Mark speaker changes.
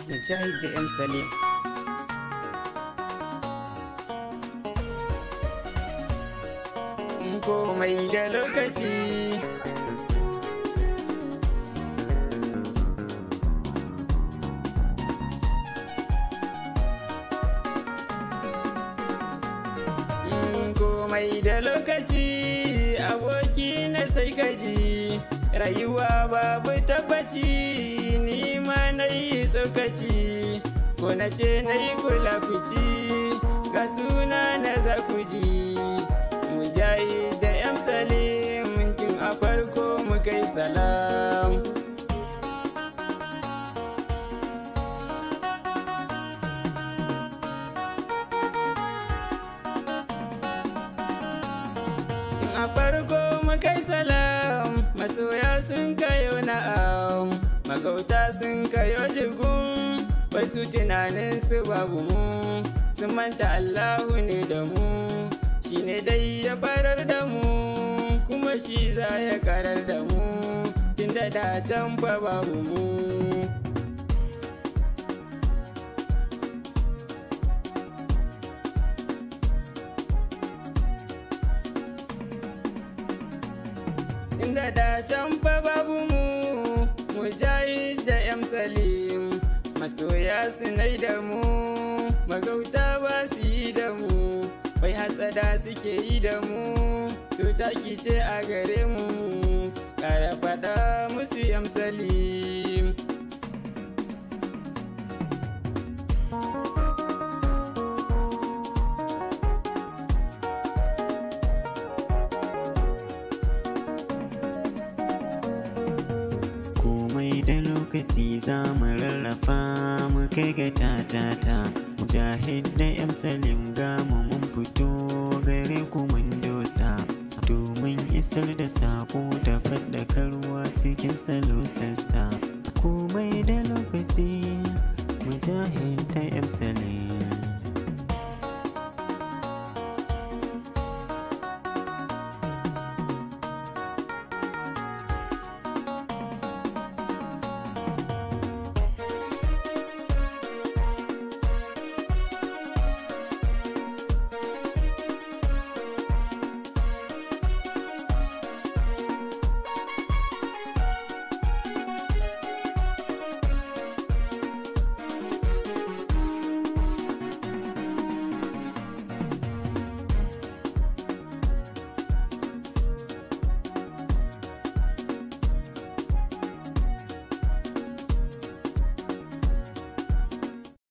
Speaker 1: Mujahid da M Salim. Komai da lokaci. Komai da lokaci, aboki na sai kaji, rayuwa babu tabbaci, ni ma na yi tsokaci, ko na ce na yi kula kuci, ga suna na zakuji. Mujahid da M Salim, tun a farko mu kai salam. A farko makai salam, masoya sun kayo na'am, magauta sun kayo jigun, wasu tunanin su babu mu, sun manta Allahu ne da mu, shi ne dai ya farar da mu, kuma shi za ya karar da mu, tun da can fa babu mu. Inda da can fa babu mu, Mujahid da M Salim, masoya su nai da mu, magauta ba su yi da mu, wai hasada suke yi da mu, to taki ce a gare mu, ƙara faɗa musu M Salim.
Speaker 2: Da lokaci za mu rarrafa mu kai ga tatata. Mujahid da M Salim ga mu mun fito gare ku mun dosa, domin isar da sako da faɗakarwa cikin salo sassa. Komai